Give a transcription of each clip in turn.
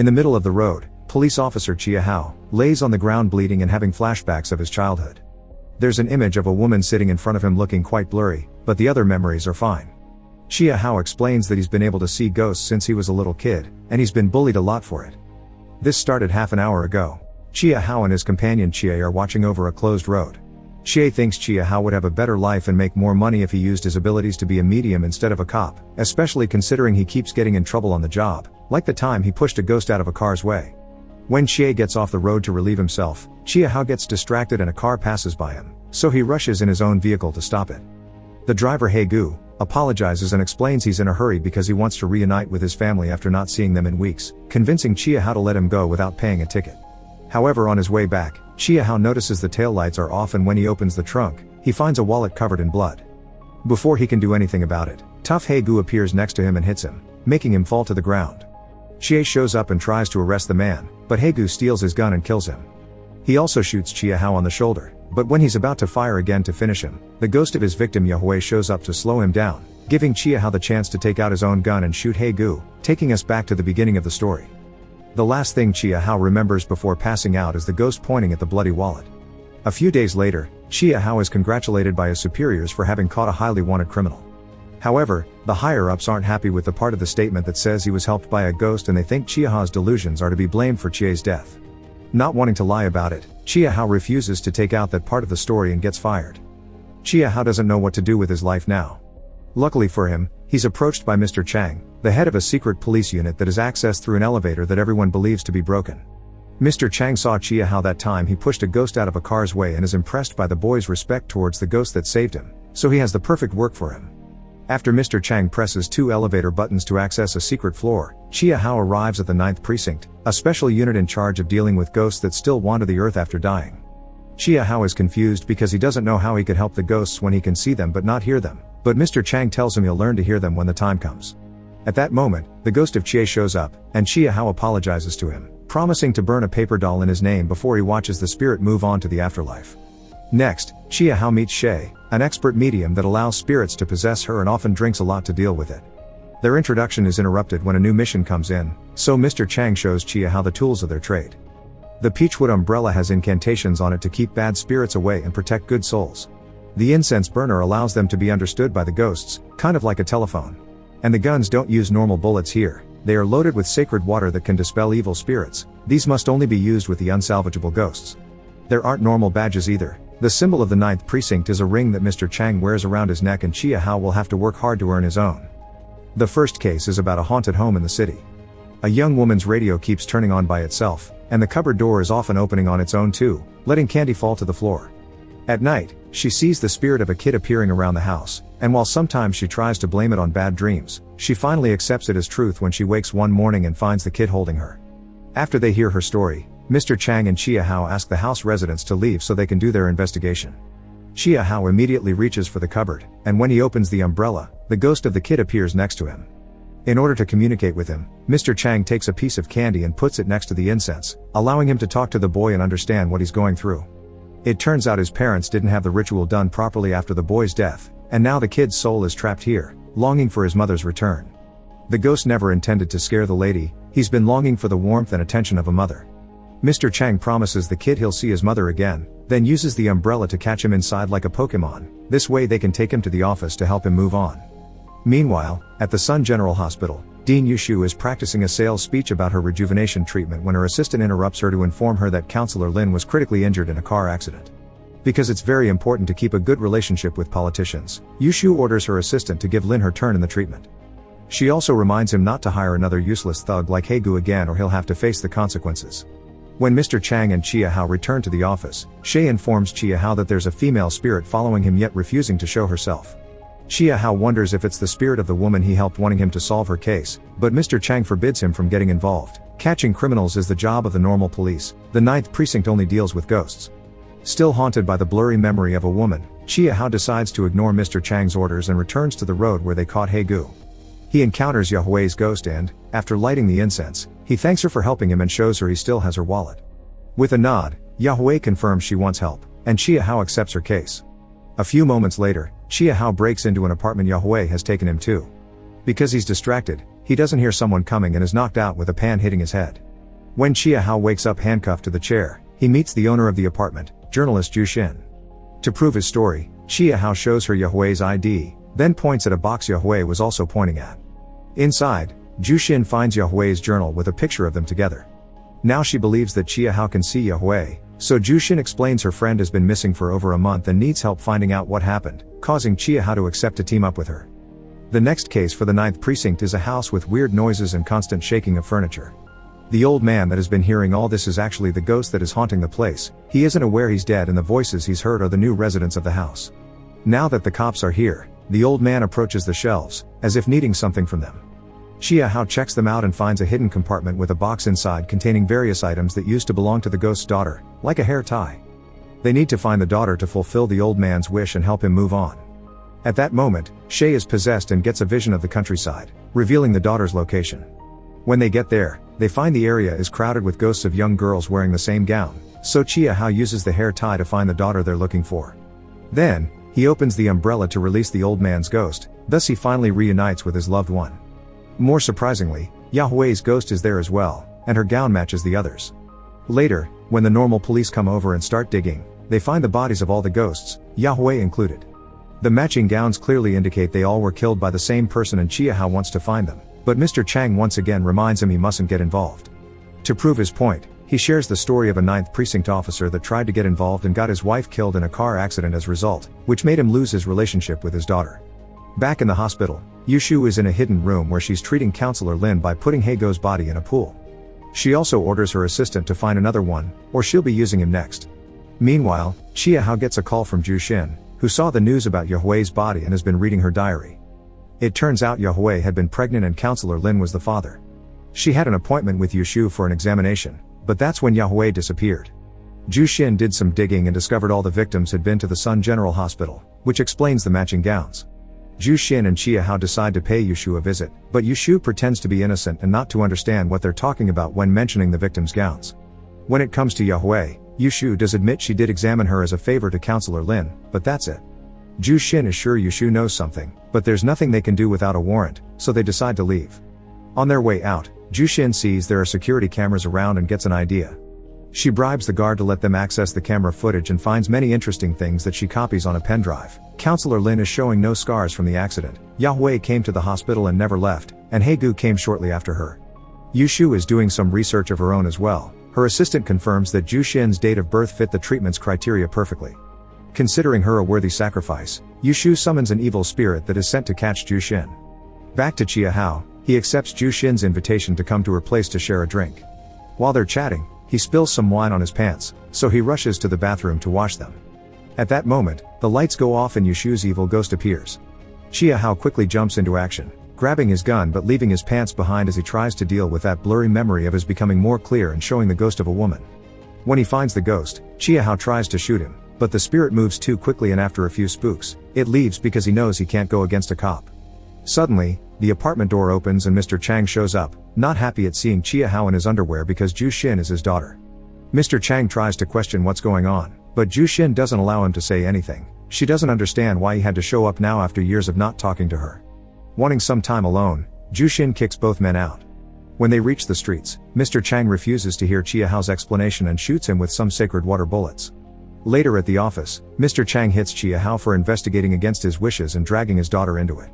In the middle of the road, police officer Chia Hao lays on the ground bleeding and having flashbacks of his childhood. There's an image of a woman sitting in front of him looking quite blurry, but the other memories are fine. Chia Hao explains that he's been able to see ghosts since he was a little kid, and he's been bullied a lot for it. This started half an hour ago. Chia Hao and his companion Chia are watching over a closed road. Chia thinks Chia Hao would have a better life and make more money if he used his abilities to be a medium instead of a cop, especially considering he keeps getting in trouble on the job, like the time he pushed a ghost out of a car's way. When Chia gets off the road to relieve himself, Chia Hao gets distracted and a car passes by him, so he rushes in his own vehicle to stop it. The driver He Gu apologizes and explains he's in a hurry because he wants to reunite with his family after not seeing them in weeks, convincing Chia Hao to let him go without paying a ticket. However, on his way back, Chia Hao notices the taillights are off, and when he opens the trunk, he finds a wallet covered in blood. Before he can do anything about it, tough He Gu appears next to him and hits him, making him fall to the ground. Chia shows up and tries to arrest the man, but He Gu steals his gun and kills him. He also shoots Chia Hao on the shoulder, but when he's about to fire again to finish him, the ghost of his victim Yahui shows up to slow him down, giving Chia Hao the chance to take out his own gun and shoot He Gu, taking us back to the beginning of the story. The last thing Chia Hao remembers before passing out is the ghost pointing at the bloody wallet. A few days later, Chia Hao is congratulated by his superiors for having caught a highly wanted criminal. However, the higher-ups aren't happy with the part of the statement that says he was helped by a ghost, and they think Chia Hao's delusions are to be blamed for Chia's death. Not wanting to lie about it, Chia Hao refuses to take out that part of the story and gets fired. Chia Hao doesn't know what to do with his life now. Luckily for him, he's approached by Mr. Chang, the head of a secret police unit that is accessed through an elevator that everyone believes to be broken. Mr. Chang saw Chia Hao that time he pushed a ghost out of a car's way and is impressed by the boy's respect towards the ghost that saved him, so he has the perfect work for him. After Mr. Chang presses 2 elevator buttons to access a secret floor, Chia Hao arrives at the 9th precinct, a special unit in charge of dealing with ghosts that still wander the earth after dying. Chia Hao is confused because he doesn't know how he could help the ghosts when he can see them but not hear them, but Mr. Chang tells him he'll learn to hear them when the time comes. At that moment, the ghost of Chia shows up, and Chia Hao apologizes to him, promising to burn a paper doll in his name before he watches the spirit move on to the afterlife. Next, Chia Hao meets Shay, an expert medium that allows spirits to possess her and often drinks a lot to deal with it. Their introduction is interrupted when a new mission comes in, so Mr. Chang shows Chia Hao the tools of their trade. The Peachwood umbrella has incantations on it to keep bad spirits away and protect good souls. The incense burner allows them to be understood by the ghosts, kind of like a telephone. And the guns don't use normal bullets here, they are loaded with sacred water that can dispel evil spirits. These must only be used with the unsalvageable ghosts. There aren't normal badges either. The symbol of the 9th precinct is a ring that Mr. Chang wears around his neck, and Chia Hao will have to work hard to earn his own. The first case is about a haunted home in the city. A young woman's radio keeps turning on by itself, and the cupboard door is often opening on its own too, letting candy fall to the floor. At night, she sees the spirit of a kid appearing around the house, and while sometimes she tries to blame it on bad dreams, she finally accepts it as truth when she wakes one morning and finds the kid holding her. After they hear her story, Mr. Chang and Chia Hao ask the house residents to leave so they can do their investigation. Chia Hao immediately reaches for the cupboard, and when he opens the umbrella, the ghost of the kid appears next to him. In order to communicate with him, Mr. Chang takes a piece of candy and puts it next to the incense, allowing him to talk to the boy and understand what he's going through. It turns out his parents didn't have the ritual done properly after the boy's death, and now the kid's soul is trapped here, longing for his mother's return. The ghost never intended to scare the lady, he's been longing for the warmth and attention of a mother. Mr. Chang promises the kid he'll see his mother again, then uses the umbrella to catch him inside like a Pokemon. This way they can take him to the office to help him move on. Meanwhile, at the Sun General Hospital, Dean Yushu is practicing a sales speech about her rejuvenation treatment when her assistant interrupts her to inform her that Counselor Lin was critically injured in a car accident. Because it's very important to keep a good relationship with politicians, Yushu orders her assistant to give Lin her turn in the treatment. She also reminds him not to hire another useless thug like He Gu again, or he'll have to face the consequences. When Mr. Chang and Chia Hao return to the office, Shay informs Chia Hao that there's a female spirit following him yet refusing to show herself. Chia Hao wonders if it's the spirit of the woman he helped, wanting him to solve her case, but Mr. Chang forbids him from getting involved. Catching criminals is the job of the normal police, the 9th precinct only deals with ghosts. Still haunted by the blurry memory of a woman, Chia Hao decides to ignore Mr. Chang's orders and returns to the road where they caught He Gu. He encounters Yahui's ghost and, after lighting the incense, he thanks her for helping him and shows her he still has her wallet. With a nod, Yahui confirms she wants help, and Chia Hao accepts her case. A few moments later, Chia Hao breaks into an apartment Yahui has taken him to. Because he's distracted, he doesn't hear someone coming and is knocked out with a pan hitting his head. When Chia Hao wakes up handcuffed to the chair, he meets the owner of the apartment, journalist Zhu Xin. To prove his story, Chia Hao shows her Yahui's ID, then points at a box Yahui was also pointing at. Inside, Zhu Xin finds Yahui's journal with a picture of them together. Now she believes that Chia Hao can see Yahui, so Zhu Xin explains her friend has been missing for over a month and needs help finding out what happened, causing Chia Hao to accept to team up with her. The next case for the 9th precinct is a house with weird noises and constant shaking of furniture. The old man that has been hearing all this is actually the ghost that is haunting the place. He isn't aware he's dead and the voices he's heard are the new residents of the house. Now that the cops are here, the old man approaches the shelves, as if needing something from them. Chia Hao checks them out and finds a hidden compartment with a box inside containing various items that used to belong to the ghost's daughter, like a hair tie. They need to find the daughter to fulfill the old man's wish and help him move on. At that moment, Shay is possessed and gets a vision of the countryside, revealing the daughter's location. When they get there, they find the area is crowded with ghosts of young girls wearing the same gown, so Chia Hao uses the hair tie to find the daughter they're looking for. Then, he opens the umbrella to release the old man's ghost, thus he finally reunites with his loved one. More surprisingly, Yahui's ghost is there as well, and her gown matches the others. Later, when the normal police come over and start digging, they find the bodies of all the ghosts, Yahui included. The matching gowns clearly indicate they all were killed by the same person and Chia Hao wants to find them, but Mr. Chang once again reminds him he mustn't get involved. To prove his point, he shares the story of a 9th precinct officer that tried to get involved and got his wife killed in a car accident as a result, which made him lose his relationship with his daughter. Back in the hospital, Yushu is in a hidden room where she's treating Counselor Lin by putting Heigo's body in a pool. She also orders her assistant to find another one, or she'll be using him next. Meanwhile, Chia Hao gets a call from Zhu Xin, who saw the news about Yahui's body and has been reading her diary. It turns out Yahui had been pregnant and Counselor Lin was the father. She had an appointment with Yushu for an examination, but that's when Yahui disappeared. Zhu Xin did some digging and discovered all the victims had been to the Sun General Hospital, which explains the matching gowns. Zhu Xin and Chia Hao decide to pay Yushu a visit, but Yushu pretends to be innocent and not to understand what they're talking about when mentioning the victims' gowns. When it comes to Yahui, Yushu does admit she did examine her as a favor to Counselor Lin, but that's it. Zhu Xin is sure Yushu knows something, but there's nothing they can do without a warrant, so they decide to leave. On their way out, Zhu Xin sees there are security cameras around and gets an idea. She bribes the guard to let them access the camera footage and finds many interesting things that she copies on a pen drive. Counselor Lin is showing no scars from the accident. Yahui came to the hospital and never left, and Heigu came shortly after her. Yushu is doing some research of her own as well. Her assistant confirms that Zhu Xin's date of birth fit the treatment's criteria perfectly. Considering her a worthy sacrifice, Yushu summons an evil spirit that is sent to catch Zhu Xin. Back to Chia Hao, he accepts Zhu Xin's invitation to come to her place to share a drink. While they're chatting, he spills some wine on his pants, so he rushes to the bathroom to wash them. At that moment, the lights go off and Yushu's evil ghost appears. Chia Hao quickly jumps into action, grabbing his gun but leaving his pants behind as he tries to deal with that blurry memory of his becoming more clear and showing the ghost of a woman. When he finds the ghost, Chia Hao tries to shoot him, but the spirit moves too quickly and after a few spooks, it leaves because he knows he can't go against a cop. Suddenly, the apartment door opens and Mr. Chang shows up, not happy at seeing Chia Hao in his underwear because Zhu Xin is his daughter. Mr. Chang tries to question what's going on, but Zhu Xin doesn't allow him to say anything. She doesn't understand why he had to show up now after years of not talking to her. Wanting some time alone, Zhu Xin kicks both men out. When they reach the streets, Mr. Chang refuses to hear Chia Hao's explanation and shoots him with some sacred water bullets. Later at the office, Mr. Chang hits Chia Hao for investigating against his wishes and dragging his daughter into it.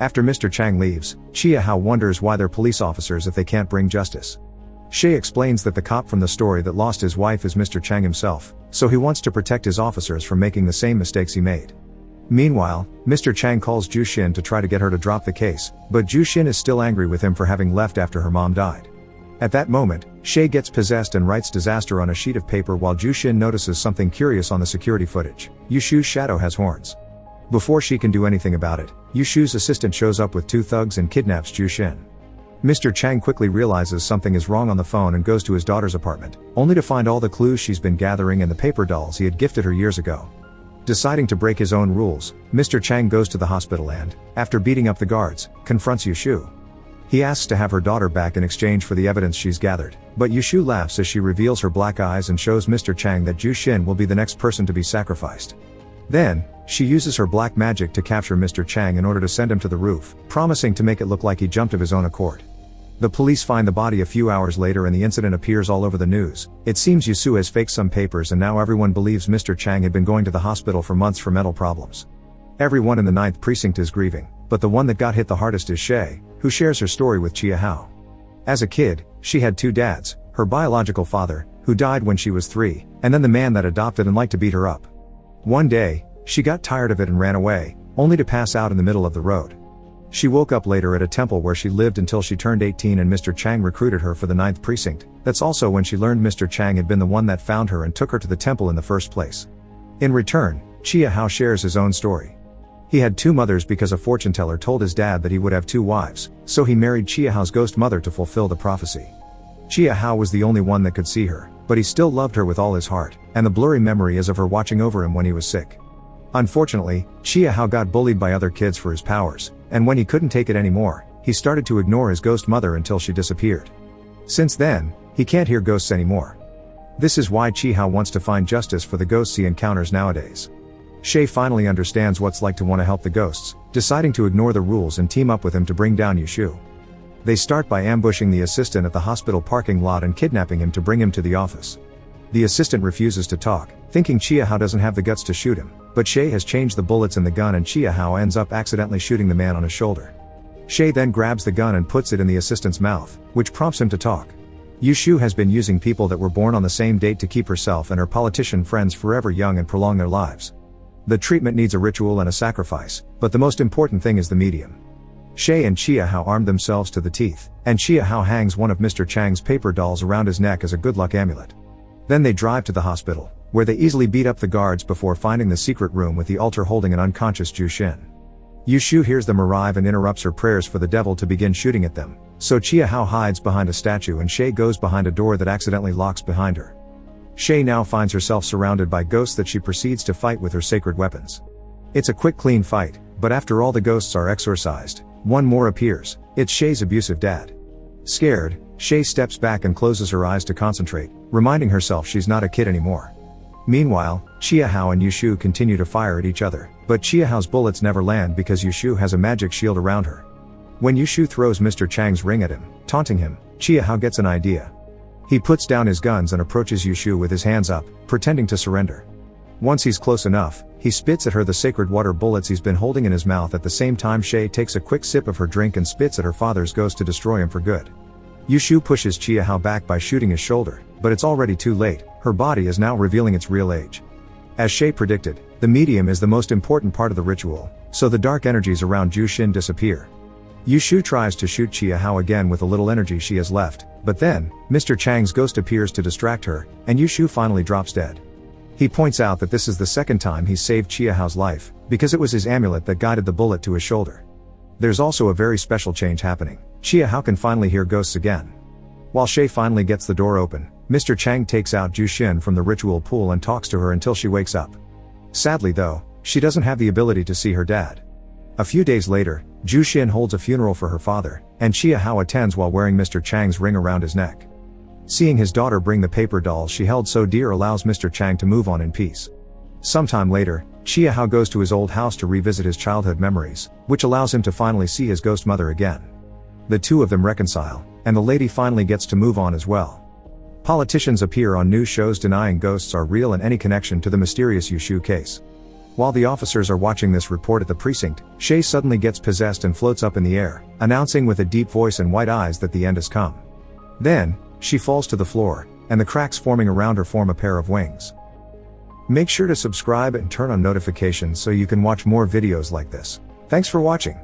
After Mr. Chang leaves, Chia Hao wonders why they're police officers if they can't bring justice. Shay explains that the cop from the story that lost his wife is Mr. Chang himself, so he wants to protect his officers from making the same mistakes he made. Meanwhile, Mr. Chang calls Zhu Xin to try to get her to drop the case, but Zhu Xin is still angry with him for having left after her mom died. At that moment, Shay gets possessed and writes disaster on a sheet of paper while Zhu Xin notices something curious on the security footage. Yushu's shadow has horns. Before she can do anything about it, Yushu's assistant shows up with two thugs and kidnaps Zhu Xin. Mr. Chang quickly realizes something is wrong on the phone and goes to his daughter's apartment, only to find all the clues she's been gathering and the paper dolls he had gifted her years ago. Deciding to break his own rules, Mr. Chang goes to the hospital and, after beating up the guards, confronts Yushu. He asks to have her daughter back in exchange for the evidence she's gathered, but Yushu laughs as she reveals her black eyes and shows Mr. Chang that Zhu Xin will be the next person to be sacrificed. Then, she uses her black magic to capture Mr. Chang in order to send him to the roof, promising to make it look like he jumped of his own accord. The police find the body a few hours later and the incident appears all over the news. It seems Yusu has faked some papers and now everyone believes Mr. Chang had been going to the hospital for months for mental problems. Everyone in the 9th precinct is grieving, but the one that got hit the hardest is Shay, who shares her story with Chia Hao. As a kid, she had 2 dads, her biological father, who died when she was 3, and then the man that adopted and liked to beat her up. One day, she got tired of it and ran away, only to pass out in the middle of the road. She woke up later at a temple where she lived until she turned 18 and Mr. Chang recruited her for the 9th precinct. That's also when she learned Mr. Chang had been the one that found her and took her to the temple in the first place. In return, Chia Hao shares his own story. He had 2 mothers because a fortune teller told his dad that he would have 2 wives, so he married Chia Hao's ghost mother to fulfill the prophecy. Chia Hao was the only one that could see her, but he still loved her with all his heart, and the blurry memory is of her watching over him when he was sick. Unfortunately, Chia Hao got bullied by other kids for his powers, and when he couldn't take it anymore, he started to ignore his ghost mother until she disappeared. Since then, he can't hear ghosts anymore. This is why Chia Hao wants to find justice for the ghosts he encounters nowadays. Shay finally understands what's like to want to help the ghosts, deciding to ignore the rules and team up with him to bring down Yusu. They start by ambushing the assistant at the hospital parking lot and kidnapping him to bring him to the office. The assistant refuses to talk, thinking Chia Hao doesn't have the guts to shoot him, but Shay has changed the bullets in the gun and Chia Hao ends up accidentally shooting the man on his shoulder. Shay then grabs the gun and puts it in the assistant's mouth, which prompts him to talk. Yusu has been using people that were born on the same date to keep herself and her politician friends forever young and prolong their lives. The treatment needs a ritual and a sacrifice, but the most important thing is the medium. Shay and Chia Hao armed themselves to the teeth, and Chia Hao hangs one of Mr. Chang's paper dolls around his neck as a good luck amulet. Then they drive to the hospital, where they easily beat up the guards before finding the secret room with the altar holding an unconscious Ju Xin. Yusu hears them arrive and interrupts her prayers for the devil to begin shooting at them, so Chia Hao hides behind a statue and Shay goes behind a door that accidentally locks behind her. Shay now finds herself surrounded by ghosts that she proceeds to fight with her sacred weapons. It's a quick clean fight, but after all the ghosts are exorcised, one more appears. It's Shay's abusive dad. Scared, Shay steps back and closes her eyes to concentrate, reminding herself she's not a kid anymore. Meanwhile, Chia Hao and Yusu continue to fire at each other, but Chia Hao's bullets never land because Yusu has a magic shield around her. When Yusu throws Mr. Chang's ring at him, taunting him, Chia Hao gets an idea. He puts down his guns and approaches Yusu with his hands up, pretending to surrender. Once he's close enough, he spits at her the sacred water bullets he's been holding in his mouth. At the same time, Shay takes a quick sip of her drink and spits at her father's ghost to destroy him for good. Yusu pushes Chia Hao back by shooting his shoulder, but it's already too late. Her body is now revealing its real age. As Shay predicted, the medium is the most important part of the ritual, so the dark energies around Ju Xin disappear. Yusu tries to shoot Chia Hao again with the little energy she has left, but then, Mr. Chang's ghost appears to distract her, and Yusu finally drops dead. He points out that this is the second time he's saved Chia Hao's life, because it was his amulet that guided the bullet to his shoulder. There's also a very special change happening. Chia Hao can finally hear ghosts again. While Shay finally gets the door open, Mr. Chang takes out Ju Xin from the ritual pool and talks to her until she wakes up. Sadly though, she doesn't have the ability to see her dad. A few days later, Ju Xin holds a funeral for her father, and Chia Hao attends while wearing Mr. Chang's ring around his neck. Seeing his daughter bring the paper dolls she held so dear allows Mr. Chang to move on in peace. Sometime later, Chia Hao goes to his old house to revisit his childhood memories, which allows him to finally see his ghost mother again. The two of them reconcile, and the lady finally gets to move on as well. Politicians appear on news shows denying ghosts are real and any connection to the mysterious Yusu case. While the officers are watching this report at the precinct, Shay suddenly gets possessed and floats up in the air, announcing with a deep voice and white eyes that the end has come. Then, she falls to the floor, and the cracks forming around her form a pair of wings. Make sure to subscribe and turn on notifications so you can watch more videos like this. Thanks for watching.